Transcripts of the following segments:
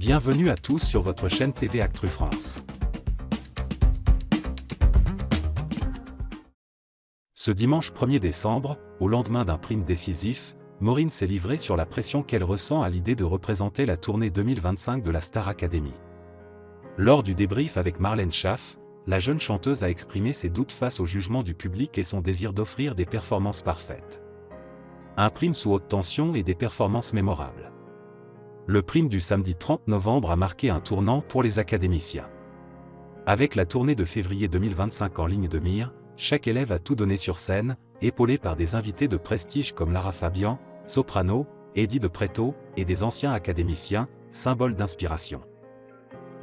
Bienvenue à tous sur votre chaîne TV Actu France. Ce dimanche 1er décembre, au lendemain d'un prime décisif, Maureen s'est livrée sur la pression qu'elle ressent à l'idée de représenter la tournée 2025 de la Star Academy. Lors du débrief avec Marlène Schaff, la jeune chanteuse a exprimé ses doutes face au jugement du public et son désir d'offrir des performances parfaites. Un prime sous haute tension et des performances mémorables. Le prime du samedi 30 novembre a marqué un tournant pour les académiciens. Avec la tournée de février 2025 en ligne de mire, chaque élève a tout donné sur scène, épaulé par des invités de prestige comme Lara Fabian, soprano, Eddie de Pretto, et des anciens académiciens, symboles d'inspiration.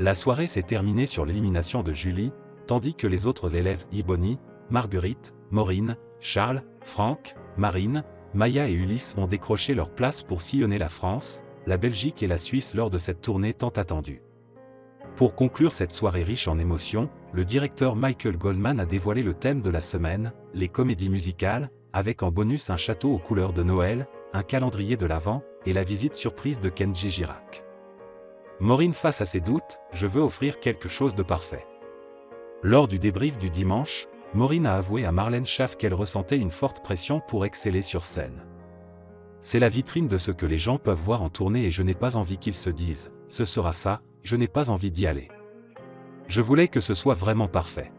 La soirée s'est terminée sur l'élimination de Julie, tandis que les autres élèves Iboni, Marguerite, Maureen, Charles, Franck, Marine, Maya et Ulysse ont décroché leur place pour sillonner la France, la Belgique et la Suisse lors de cette tournée tant attendue. Pour conclure cette soirée riche en émotions, le directeur Michael Goldman a dévoilé le thème de la semaine, les comédies musicales, avec en bonus un château aux couleurs de Noël, un calendrier de l'Avent, et la visite surprise de Kenji Girac. Maureen face à ses doutes, je veux offrir quelque chose de parfait. Lors du débrief du dimanche, Maureen a avoué à Marlène Schaff qu'elle ressentait une forte pression pour exceller sur scène. C'est la vitrine de ce que les gens peuvent voir en tournée et je n'ai pas envie qu'ils se disent « ce sera ça, je n'ai pas envie d'y aller ». Je voulais que ce soit vraiment parfait.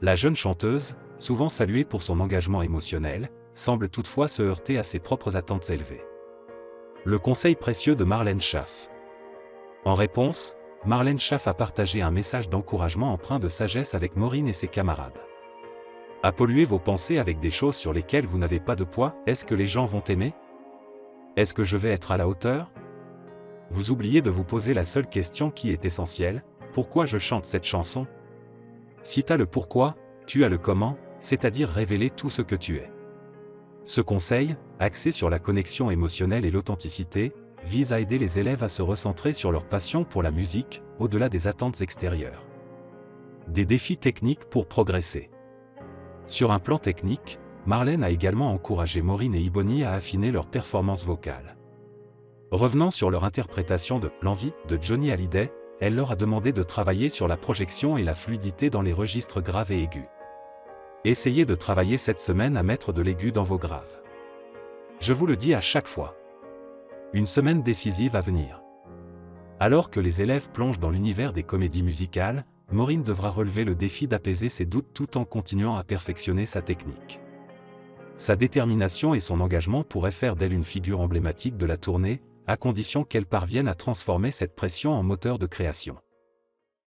La jeune chanteuse, souvent saluée pour son engagement émotionnel, semble toutefois se heurter à ses propres attentes élevées. Le conseil précieux de Marlène Schaff. En réponse, Marlène Schaff a partagé un message d'encouragement empreint de sagesse avec Maureen et ses camarades. À polluer vos pensées avec des choses sur lesquelles vous n'avez pas de poids, est-ce que les gens vont aimer ? Est-ce que je vais être à la hauteur ? Vous oubliez de vous poser la seule question qui est essentielle, pourquoi je chante cette chanson ? Si t'as le pourquoi, tu as le comment, c'est-à-dire révéler tout ce que tu es. Ce conseil, axé sur la connexion émotionnelle et l'authenticité, vise à aider les élèves à se recentrer sur leur passion pour la musique, au-delà des attentes extérieures. Des défis techniques pour progresser. Sur un plan technique, Marlène a également encouragé Maureen et Iboni à affiner leur performance vocale. Revenant sur leur interprétation de « L'envie » de Johnny Hallyday, elle leur a demandé de travailler sur la projection et la fluidité dans les registres graves et aigus. Essayez de travailler cette semaine à mettre de l'aigu dans vos graves. Je vous le dis à chaque fois. Une semaine décisive à venir. Alors que les élèves plongent dans l'univers des comédies musicales, Maureen devra relever le défi d'apaiser ses doutes tout en continuant à perfectionner sa technique. Sa détermination et son engagement pourraient faire d'elle une figure emblématique de la tournée, à condition qu'elle parvienne à transformer cette pression en moteur de création.